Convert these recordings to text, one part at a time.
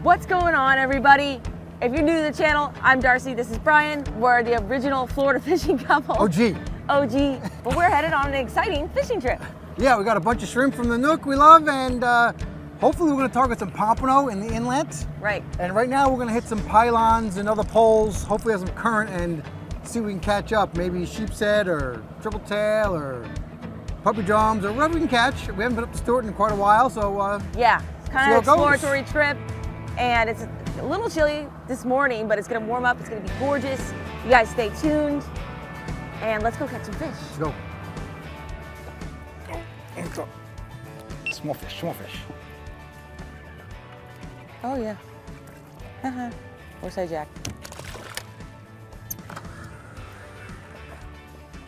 What's going on, everybody? If you're new to the channel, I'm Darcy, this is Brian. We're the original Florida fishing couple. OG. But we're headed on an exciting fishing trip. Yeah, we got a bunch of shrimp from the Nook we love, and hopefully we're gonna target some pompano in the inlet. Right. And right now we're gonna hit some pylons and other poles, hopefully have some current, and see if we can catch up. Maybe sheep's head or triple tail or puppy drums or whatever we can catch. We haven't been up to Stewart in quite a while, so yeah, it's kind of an exploratory trip, and it's a little chilly this morning, but it's gonna warm up, it's gonna be gorgeous. You guys stay tuned, and let's go catch some fish. Let's go. Let's go. Small fish, small fish. Oh yeah. Where's that Jack?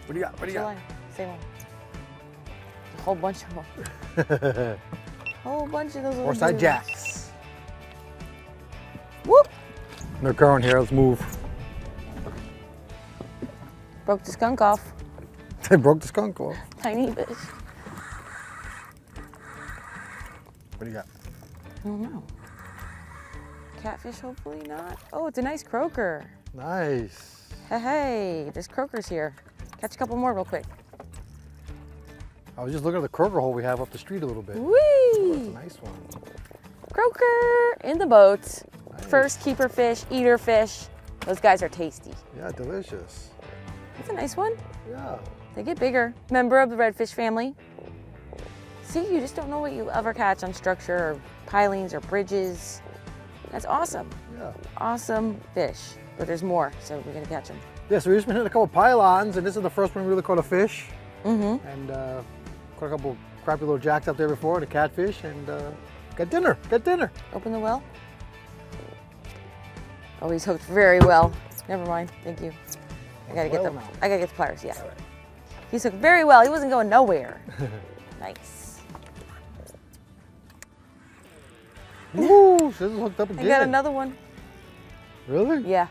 What do you got? What do you got? Same one. A whole bunch of them. Whole bunch of those little Orside dudes. jacks. Whoop! No current here, let's move. Broke the skunk off. They broke the skunk off. Tiny fish. What do you got? I don't know. Catfish, hopefully not. Oh, it's a nice croaker. Nice. Hey, there's croakers here. Catch a couple more real quick. I was just looking at the croaker hole we have up the street a little bit. Whee! Oh, that's a nice one. Croaker in the boat. Nice. First keeper fish, eater fish. Those guys are tasty. Yeah, delicious. That's a nice one. Yeah. They get bigger. Member of the redfish family. See, you just don't know what you ever catch on structure or pilings or bridges. That's awesome. Yeah. Awesome fish. But there's more, so we're gonna catch them. Yeah, so we've just been hitting a couple pylons, and this is the first one we really caught a fish. Mm-hmm. And caught a couple crappy little jacks up there before, and a catfish, and got dinner, Open the well. Oh, he's hooked very well. Never mind, thank you. I gotta get the pliers, yeah. All right. He's hooked very well. He wasn't going nowhere. Nice. Ooh, this is hooked up again. I got another one. Really? Yeah,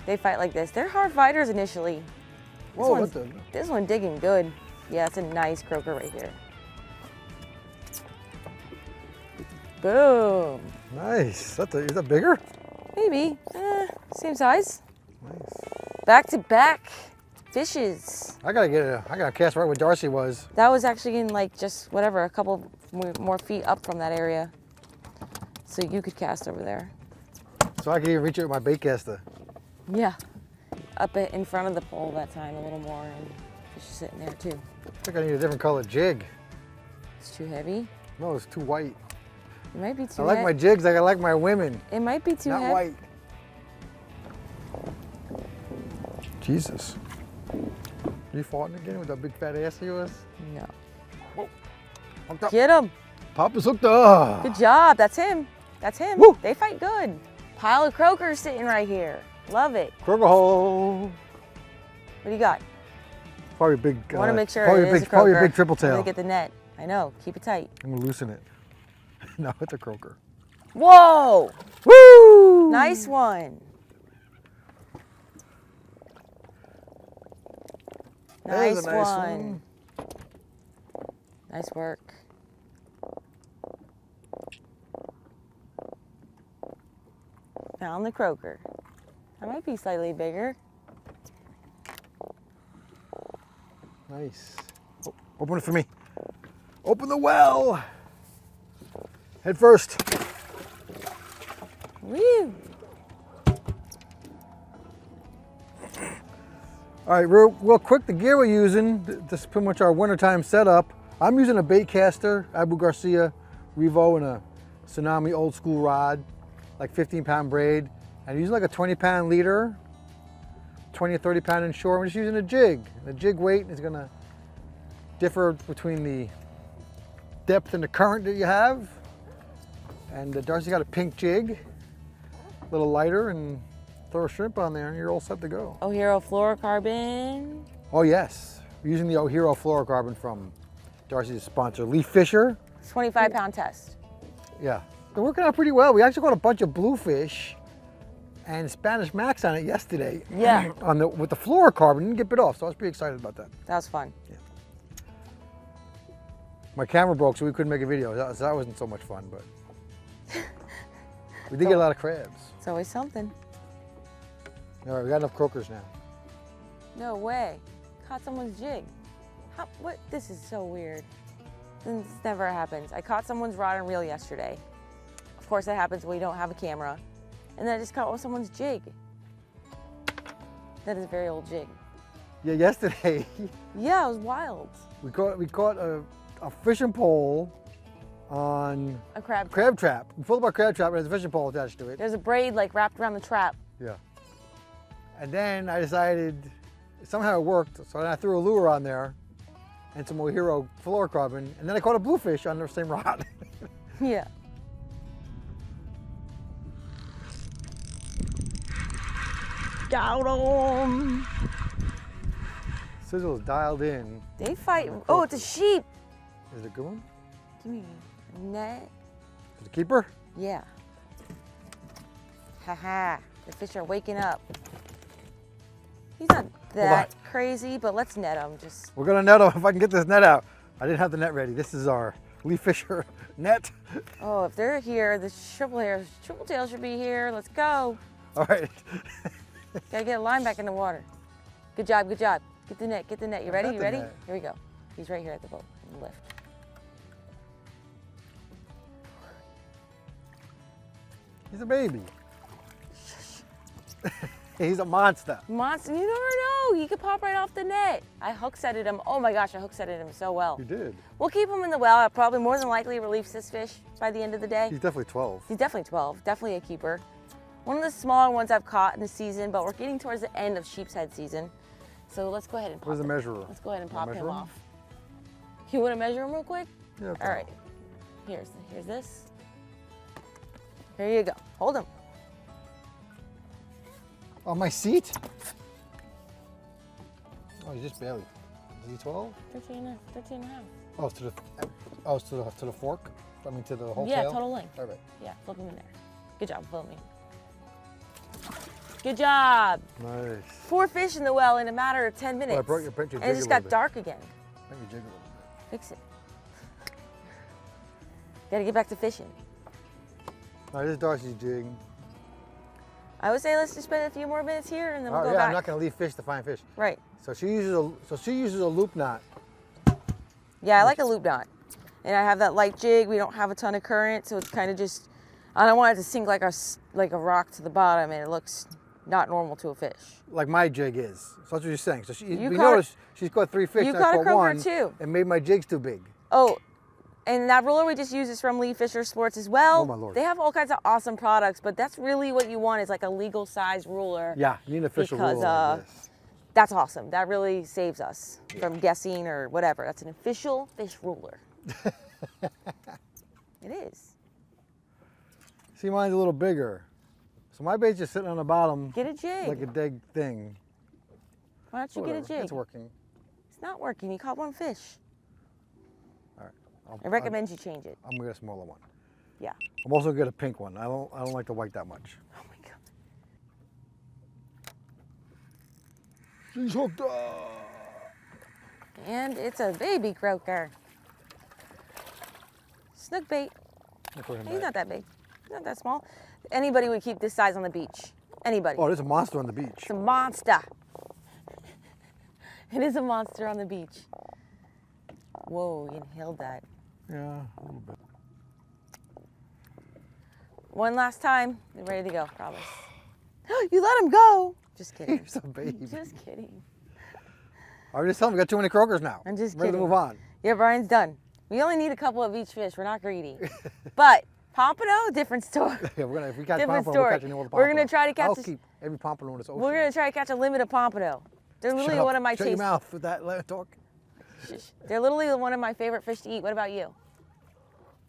they fight like this. They're hard fighters initially. Whoa, what the? This one digging good. Yeah, it's a nice croaker right here. Boom. Nice. Is that bigger? Maybe. Same size. Nice. Back to back fishes. I gotta cast right where Darcy was. That was actually in like just whatever, a couple more feet up from that area. So you could cast over there. So I could even reach it with my bait caster. Yeah. Up in front of the pole that time a little more, and fish is sitting there too. I think I need a different color jig. It's too heavy. No, it's too white. It might be too I like my jigs like I like my women. It might be too Not heavy. white. Jesus. You fought again with that big fat ass of yours? No. Whoa. Hooked up. Get him. Papa's hooked up. Good job. That's him. That's him. Woo. They fight good. Pile of croakers sitting right here. Love it. Croaker hole. What do you got? Probably big. I want to make sure probably it is a croaker. Probably a big triple I'm gonna tail. get the net. I know. Keep it tight. I'm gonna loosen it. No, it's a croaker. Whoa! Woo! Nice one. There's Nice a nice one. Nice work. Found the croaker. That might be slightly bigger. Nice. Oh, open it for me. Open the well. Head first. Woo! All right, real quick, the gear we're using, this is pretty much our wintertime setup. I'm using a bait caster, Abu Garcia REVO, and a Tsunami old school rod, like 15-pound braid. And using like a 20-pound leader, 20 or 30-pound inshore. We're just using a jig. The jig weight is gonna differ between the depth and the current that you have. And Darcy got a pink jig, a little lighter, and throw a shrimp on there and you're all set to go. O'Hero fluorocarbon. Oh yes, we're using the O'Hero fluorocarbon from Darcy's sponsor, Leaf Fisher. 25-pound test. Yeah, they're working out pretty well. We actually got a bunch of bluefish and Spanish Max on it yesterday. Yeah. With the fluorocarbon, didn't get bit off, so I was pretty excited about that. That was fun. Yeah. My camera broke, so we couldn't make a video. That wasn't so much fun, but. We did get a lot of crabs. It's always something. All right, we got enough croakers now. No way. Caught someone's jig. How, what? This is so weird. This never happens. I caught someone's rod and reel yesterday. Of course that happens when you don't have a camera. And then I just caught someone's jig. That is a very old jig. Yeah, yesterday. Yeah, it was wild. We caught a fishing pole on A crab trap. We pulled up our crab trap and there's a fishing pole attached to it. There's a braid like wrapped around the trap. Yeah. And then I decided, somehow it worked, so then I threw a lure on there and some Hero fluorocarbon, and then I caught a bluefish on the same rod. Yeah. Got 'em. Sizzle's dialed in. They fight. Oh, it's a sheep. Is it a good one? Give me a net. Is it a keeper? Yeah. Haha. The fish are waking up. He's not that crazy, but let's net him. Just. We're gonna net him if I can get this net out. I didn't have the net ready. This is our leaf fisher net. Oh, if they're here, the triple tail should be here. Let's go. All right. Gotta get a line back in the water. Good job, good job. Get the net, get the net. You ready? You ready? Net. Here we go. He's right here at the boat. Lift. He's a baby. He's a monster. Monster, you never know. He could pop right off the net. I hook setted him. Oh my gosh, I hook setted him so well. You did. We'll keep him in the well. I'll probably more than likely release this fish by the end of the day. He's definitely 12. He's definitely 12, definitely a keeper. One of the smaller ones I've caught in the season, but we're getting towards the end of sheep's head season. So let's go ahead and pop Where's the measurer? Let's go ahead and pop Measure him him? off. You want to measure him real quick? Yeah. All right. Here's this. Here you go. Hold him. On my seat? Oh, he's just barely. Is he 12? 13 and a half. Oh, to the fork? I mean, to the whole Yeah, tail? total length. All right. Yeah, flip him in there. Good job filming. Good job. Nice. 4 fish in the well in a matter of 10 minutes. Well, I brought your picture. And it just got dark again. Make me jig a little bit. Fix it. Gotta get back to fishing. All right, this is Darcy's jig. I would say let's just spend a few more minutes here and then we'll go yeah, back. I'm not gonna leave fish to find fish. Right. So she uses a loop knot. Yeah, I like a loop knot. And I have that light jig. We don't have a ton of current, so it's kind of just, I don't want it to sink like a rock to the bottom and it looks not normal to a fish. Like my jig is. So that's what you're saying. So we caught noticed she's caught 3 fish. You and I caught a caught croaker one too. and made my jigs too big. Oh, and that ruler we just use is from Lee Fisher Sports as well. Oh my Lord. They have all kinds of awesome products, but that's really what you want is like a legal size ruler. Yeah, you need an official Because, ruler like this. That's awesome. That really saves us from guessing or whatever. That's an official fish ruler. It is. See, mine's a little bigger. So my bait's just sitting on the bottom. Get a jig. Like a dead thing. Why don't you Whatever. get a jig? It's working. It's not working. You caught 1 fish. All right. I recommend you change it. I'm gonna get a smaller one. Yeah. I'm also gonna get a pink one. I don't like the white that much. Oh my God. She's hooked up. And it's a baby croaker. Snook bait. He's not that big. He's not that small. Anybody would keep this size on the beach. Anybody. Oh, there's a monster on the beach. It's a monster. It is a monster on the beach. Whoa, you inhaled that. Yeah, a little bit. One last time. You're ready to go, promise. You let him go. Just kidding. He's a baby. Just kidding. I was just telling him we got too many croakers now. I'm just ready kidding. to move on. Yeah, Brian's done. We only need a couple of each fish. We're not greedy. But pompano, different story. Yeah, if we catch Different pompano, story. we'll catch any other We're pompano. gonna try to catch I'll this- keep every pompano in this ocean. We're gonna try to catch a limited pompano. They're literally Shut one up. of my Shut your taste. mouth with that talk. They're literally one of my favorite fish to eat. What about you?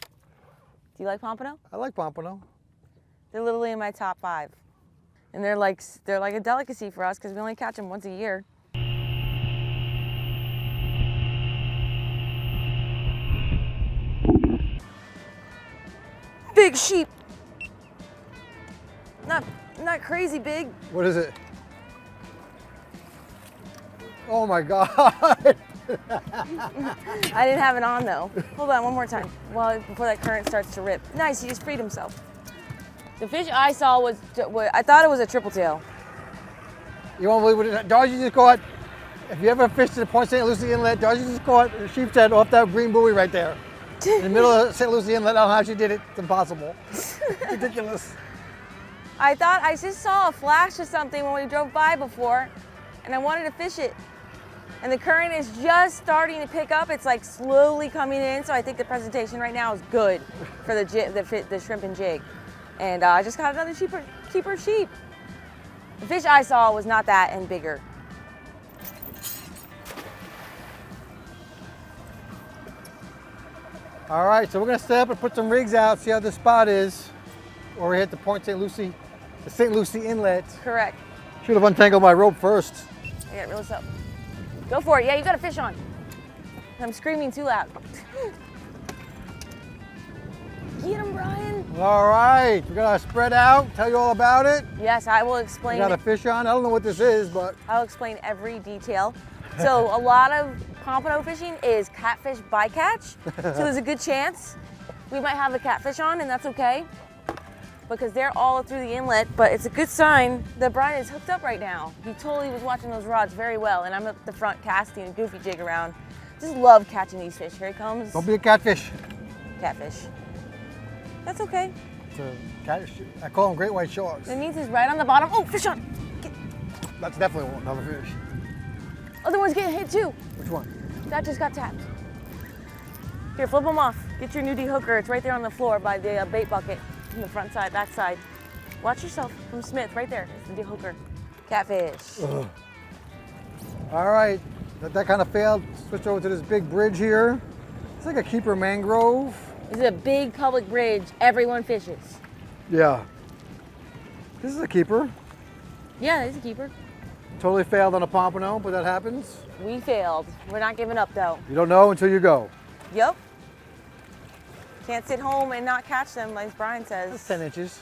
Do you like pompano? I like pompano. They're literally in my top 5. And they're like a delicacy for us because we only catch them once a year. Big sheep. Not crazy big. What is it? Oh my God. I didn't have it on though. Hold on one more time. Well, before that current starts to rip. Nice, he just freed himself. The fish I saw was, I thought it was a triple tail. You won't believe what it is. Darcy just caught, if you ever fished at Point St. Lucie Inlet, Darcy just caught a sheep's head off that green buoy right there. In the middle of St. Lucie Inlet. I don't know how she did it. It's impossible. Ridiculous. I thought I just saw a flash of something when we drove by before, and I wanted to fish it. And the current is just starting to pick up. It's like slowly coming in, so I think the presentation right now is good for the shrimp and jig. And I just got another keeper sheep. The fish I saw was not that and bigger. All right, so we're gonna step up and put some rigs out, see how this spot is. Or we hit the Point St. Lucie, the St. Lucie Inlet. Correct. Should have untangled my rope first. I gotta reel this up. Go for it. Yeah, you got a fish on. I'm screaming too loud. Get him, Brian. All right, we're gonna spread out, tell you all about it. Yes, I will explain. We got a fish on. I don't know what this is, but I'll explain every detail. So a lot of pompano fishing is catfish bycatch. So there's a good chance we might have a catfish on, and that's okay, because they're all through the inlet. But it's a good sign that Brian is hooked up right now. He totally was watching those rods very well, and I'm at the front casting a goofy jig around. Just love catching these fish. Here he comes. don't be a catfish. Catfish. That's okay. It's a catfish. I call them great white sharks. It means he's right on the bottom. Oh, fish on. That's definitely another fish. Other one's getting hit too. Which one? That just got tapped. Here, flip them off. Get your nudie hooker. It's right there on the floor by the bait bucket. In the front side, back side. Watch yourself from Smith, right there. It's the hooker. Catfish. Ugh. All right, that kind of failed. Switch over to this big bridge here. It's like a keeper mangrove. This is a big public bridge. Everyone fishes. Yeah. This is a keeper. Yeah, it's a keeper. Totally failed on a pompano, but that happens. We failed. We're not giving up though. You don't know until you go. Yep. Can't sit home and not catch them, like Brian says. That's 10 inches.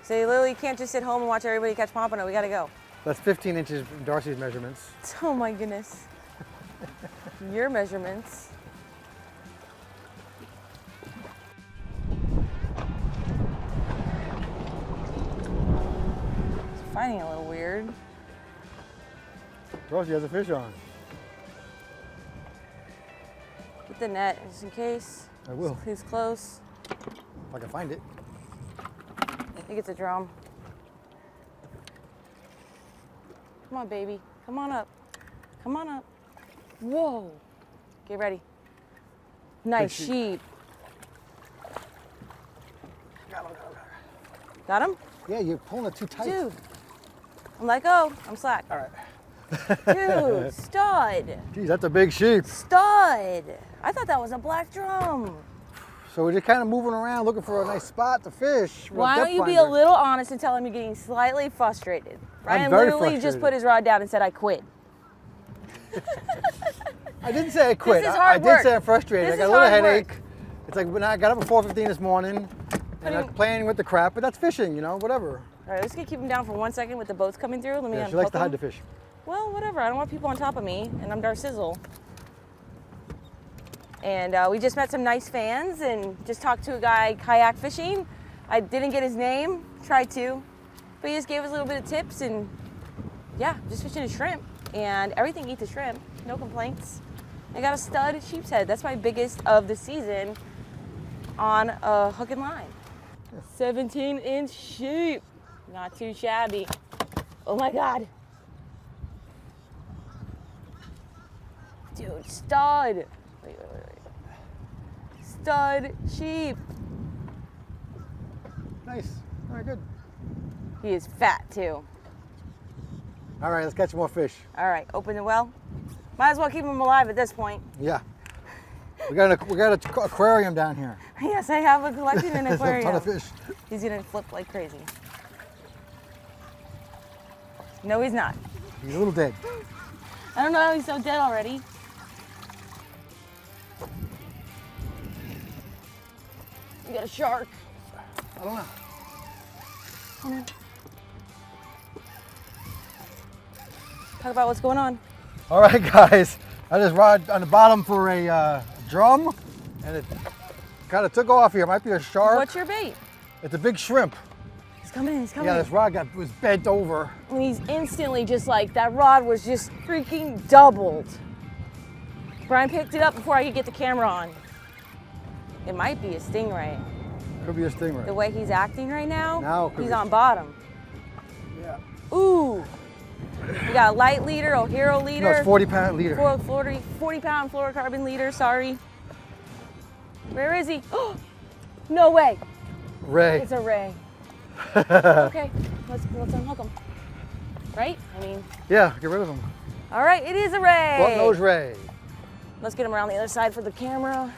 So you literally can't just sit home and watch everybody catch pompano. We gotta go. That's 15 inches from Darcy's measurements. Oh my goodness. Your measurements. It's finding it a little weird. Darcy has a fish on. Get the net just in case. I will. He's close. If I can find it. I think it's a drum. Come on, baby. Come on up. Come on up. Whoa. Get ready. Nice sheep. Got him? Yeah, you're pulling it too tight. Dude. I'm let go. I'm slack. All right. Dude, stud. Geez, that's a big sheep. Stud. I thought that was a black drum. So we're just kind of moving around looking for a nice spot to fish. Why don't you be a little honest and tell him you're getting slightly frustrated? Ryan very literally just frustrated. put his rod down and said, I quit. I didn't say I quit. This is I hard did work. say I'm frustrated. This I got is a little hard headache. work. It's like when I got up at 4:15 this morning and I'm playing with the crap, but that's fishing, you know, whatever. All right, let's keep him down for 1 second with the boats coming through. Let me Yeah, she likes unhook to hide him. the fish. Well, whatever. I don't want people on top of me, and I'm Darcizzle. And we just met some nice fans and just talked to a guy kayak fishing. I didn't get his name, tried to, but he just gave us a little bit of tips and yeah, just fishing a shrimp. And everything eats a shrimp, no complaints. I got a stud sheep's head. That's my biggest of the season on a hook and line. 17-inch sheep, not too shabby. Oh my God. Dude, stud. Wait. Stud sheep. Nice. All right, good. He is fat too. All right, let's catch some more fish. All right, open the well. Might as well keep him alive at this point. Yeah. We got an aquarium down here. Yes, I have a collection in an There's a aquarium. ton of fish. He's gonna flip like crazy. No, he's not. He's a little dead. I don't know how he's so dead already. You got a shark. I don't know. Talk about what's going on. All right, guys. I just rod on the bottom for a drum, and it kind of took off here. It might be a shark. What's your bait? It's a big shrimp. coming in, he's coming Yeah, in. this rod was bent over. And he's instantly just like, that rod was just freaking doubled. Brian picked it up before I could get the camera on. It might be a stingray. Could be a stingray. The way he's acting right now, he's be. on bottom. Yeah. Ooh. We got a light leader, a hero leader. No, it's 40-pound leader. 40-pound fluorocarbon leader, sorry. Where is he? No way. Ray. It's a ray. Okay, let's unhook him. Right? I mean. Yeah, get rid of him. All right, it is a ray. Blunt-nosed ray. Let's get him around the other side for the camera.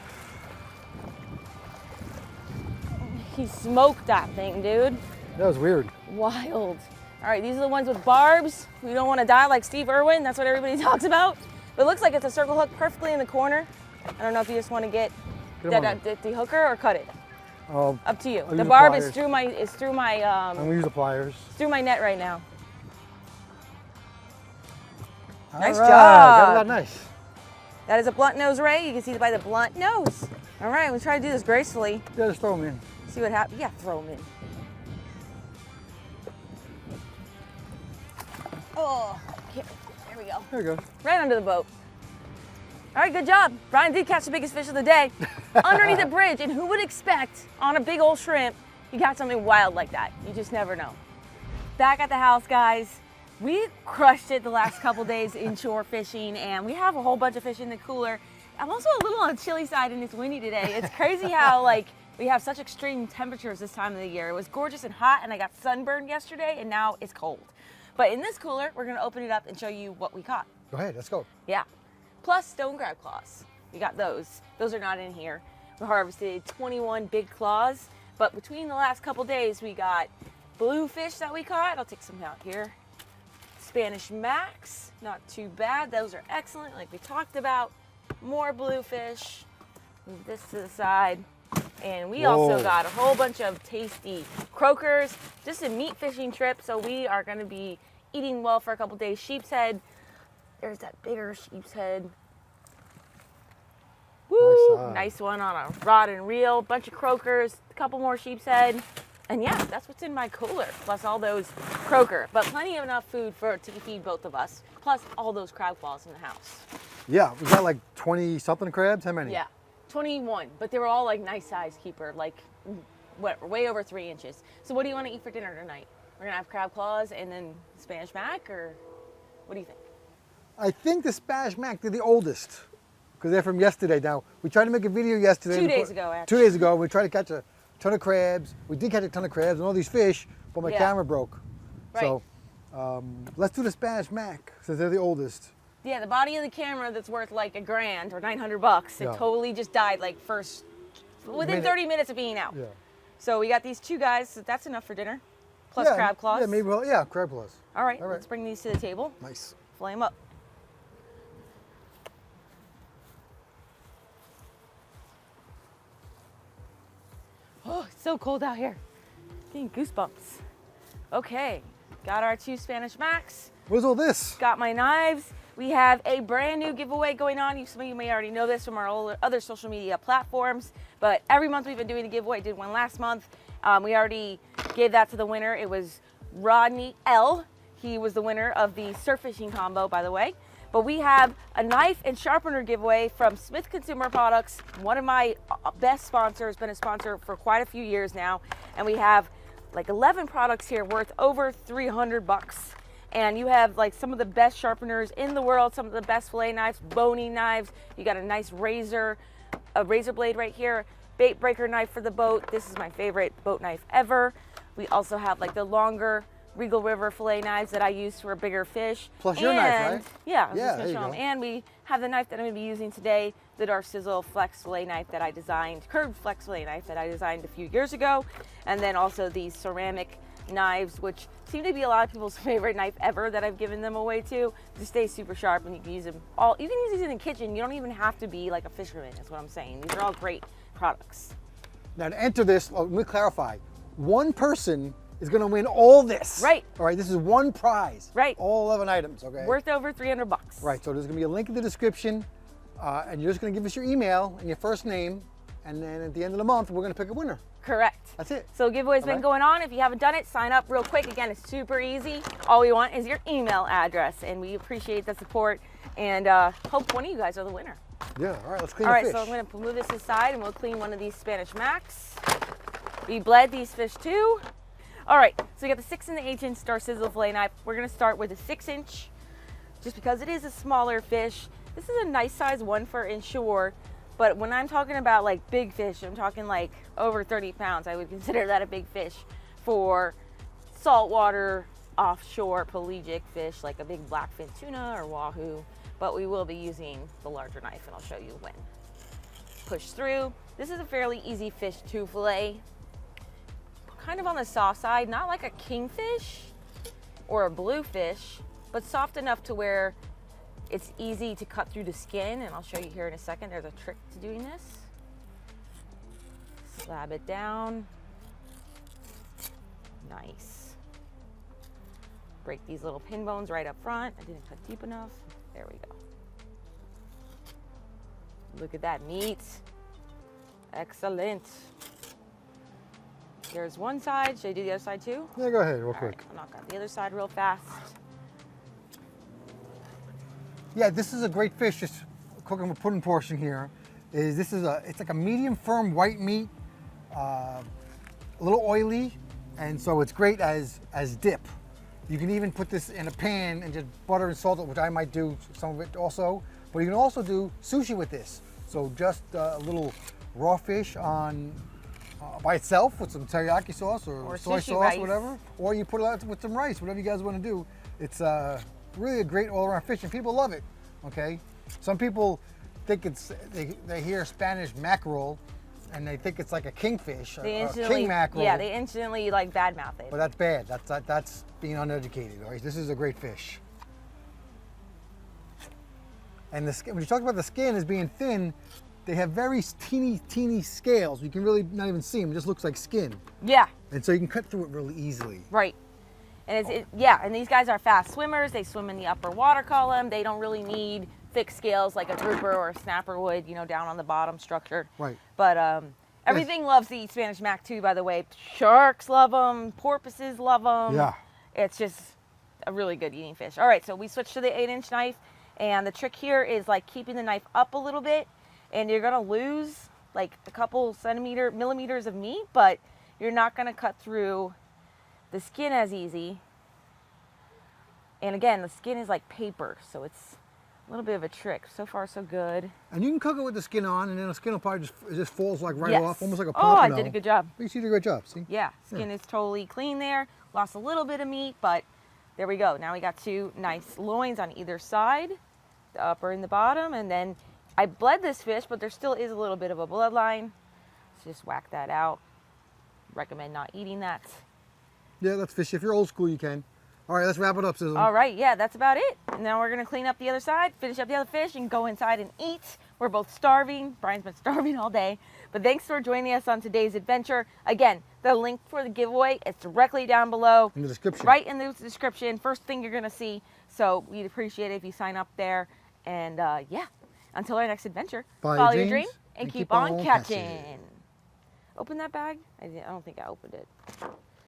He smoked that thing, dude. That was weird. Wild. All right, these are the ones with barbs. We don't want to die like Steve Irwin. That's what everybody talks about. But it looks like it's a circle hook perfectly in the corner. I don't know if you just want to get the hooker or cut it. Up to you. The barb is through my I'm gonna use the pliers. It's through my net right now. Nice All right, job. got that nice. That is a blunt nose ray. You can see it by the blunt nose. All right, we'll try to do this gracefully. Yeah, just throw them in. See what happens. Yeah, throw them in. Oh, there we go. There you go. Right under the boat. All right, good job. Brian did catch the biggest fish of the day underneath the bridge. And who would expect on a big old shrimp, you got something wild like that? You just never know. Back at the house, guys. We crushed it the last couple days inshore fishing, and we have a whole bunch of fish in the cooler. I'm also a little on the chilly side, and it's windy today. It's crazy how like we have such extreme temperatures this time of the year. It was gorgeous and hot, and I got sunburned yesterday, and now it's cold. But in this cooler, we're gonna open it up and show you what we caught. Go ahead, let's go. Yeah. Plus stone crab claws. We got those. Those are not in here. We harvested 21 big claws, but between the last couple days, we got bluefish that we caught. I'll take some out here. Spanish Max, not too bad. Those are excellent, like we talked about. More bluefish. Move this to the side. And we also got a whole bunch of tasty croakers. Just a meat fishing trip, so we are gonna be eating well for a couple days. Sheep's head. There's that bigger sheep's head. Woo! Nice one on a rod and reel. Bunch of croakers, a couple more sheep's head. And yeah, that's what's in my cooler, plus all those croaker. But plenty of enough food to feed both of us, plus all those crab claws in the house. Yeah, we got like 20 something crabs. How many? Yeah, 21, but they were all like nice size keeper, like way over 3 inches. So what do you want to eat for dinner tonight? We're gonna have crab claws and then Spanish mac, or what do you think? I think the Spanish Mac, they're the oldest, because they're from yesterday. Now, we tried to make a video yesterday. 2 days ago, actually. 2 days ago, we tried to catch a ton of crabs. We did catch a ton of crabs and all these fish, but my camera broke. Right. So let's do the Spanish Mac, since they're the oldest. Yeah, the body of the camera that's worth like $1,000 or $900, it totally just died like within 30 minutes of being out. Yeah. So we got these two guys, so that's enough for dinner, plus crab claws. Yeah, maybe, crab claws. All right, let's bring these to the table. Nice. Flame up. Oh, it's so cold out here. Getting goosebumps. Okay, got our 2 Spanish Macs. What's all this? Got my knives. We have a brand new giveaway going on. Some of you may already know this from our other social media platforms, but every month we've been doing a giveaway. Did one last month. We already gave that to the winner. It was Rodney L. He was the winner of the surf fishing combo, by the way. But we have a knife and sharpener giveaway from Smith Consumer Products, one of my best sponsors, been a sponsor for quite a few years now. And we have like 11 products here worth over $300. And you have like some of the best sharpeners in the world, some of the best fillet knives, boning knives. You got a nice razor, a razor blade right here, bait breaker knife for the boat. This is my favorite boat knife ever. We also have like the longer Regal River fillet knives that I use for bigger fish. Plus your knife, right? Yeah, I was just gonna show them. And we have the knife that I'm gonna be using today, the Darcizzle Flex fillet knife that I designed, curved flex fillet knife that I designed a few years ago. And then also these ceramic knives, which seem to be a lot of people's favorite knife ever that I've given them away to. They stay super sharp and you can use them all. You can use these in the kitchen. You don't even have to be like a fisherman, is what I'm saying. These are all great products. Now to enter this, let me clarify. One person is going to win all this. Right. All right, this is one prize. Right. All 11 items, okay? Worth over $300. Right, so there's going to be a link in the description, and you're just going to give us your email and your first name, and then at the end of the month, we're going to pick a winner. Correct. That's it. So giveaway's been Okay. going on. If you haven't done it, sign up real quick. Again, it's super easy. All we want is your email address, and we appreciate the support, and hope one of you guys are the winner. Yeah, all right, let's clean All the right, fish. so I'm going to move this aside, and we'll clean one of these Spanish Macs. We bled these fish too. All right, so we got the 6 and the 8-inch Darcizzle fillet knife. We're going to start with a 6-inch, just because it is a smaller fish. This is a nice size one for inshore, but when I'm talking about like big fish, I'm talking like over 30 pounds. I would consider that a big fish for saltwater, offshore, pelagic fish, like a big blackfin tuna or wahoo. But we will be using the larger knife, and I'll show you when. Push through. This is a fairly easy fish to fillet. Kind of on the soft side, not like a kingfish or a bluefish, but soft enough to where it's easy to cut through the skin, and I'll show you here in a second. There's a trick to doing this. Slab it down. Nice. Break these little pin bones right up front. I didn't cut deep enough. There we go. Look at that meat. Excellent. There's one side. Should I do the other side too? Yeah, go ahead, real All quick. right, I'll knock out the other side real fast. Yeah, this is a great fish. Just cooking with pudding portion here. It's like a medium firm white meat, a little oily, and so it's great as dip. You can even put this in a pan and just butter and salt it, which I might do some of it also. But you can also do sushi with this. So just a little raw fish on by itself with some teriyaki sauce or soy sushi sauce, rice. whatever. Or you put it out with some rice, whatever you guys want to do. It's really a great all-around fish, and people love it. Okay, some people think they hear Spanish mackerel, and they think it's like a kingfish, a king mackerel. Yeah, they instantly like badmouth it. But that's bad. That's being uneducated. All right, this is a great fish. And the skin, when you talk about the skin as being thin, they have very teeny scales. You can really not even see them. It just looks like skin. Yeah. And so you can cut through it really easily. Right. And yeah, and these guys are fast swimmers. They swim in the upper water column. They don't really need thick scales like a grouper or a snapper would, you know, down on the bottom structured. Right. But everything loves to eat Spanish Mac too, by the way. Sharks love them. Porpoises love them. Yeah. It's just a really good eating fish. All right, so we switched to the 8-inch knife. And the trick here is like keeping the knife up a little bit. And you're going to lose like a couple millimeters of meat, but you're not going to cut through the skin as easy. And again, the skin is like paper, so it's a little bit of a trick. So far, so good. And you can cook it with the skin on, and then the skin will probably just falls like right Yes. off, almost like a Oh, pompano. I did a good job. You did a great job, see? Yeah, skin is totally clean there. Lost a little bit of meat, but there we go. Now we got two nice loins on either side, the upper and the bottom. And then I bled this fish, but there still is a little bit of a bloodline. So just whack that out. Recommend not eating that. Yeah, that's fish. If you're old school, you can. All right, let's wrap it up, Sizzle. All right, yeah, that's about it. Now we're gonna clean up the other side, finish up the other fish, and go inside and eat. We're both starving. Brian's been starving all day. But thanks for joining us on today's adventure. Again, the link for the giveaway is directly down below. In the description. Right in the description, first thing you're gonna see. So we'd appreciate it if you sign up there. And yeah, until our next adventure, follow your dream and keep on catching. Open that bag. I don't think I opened it.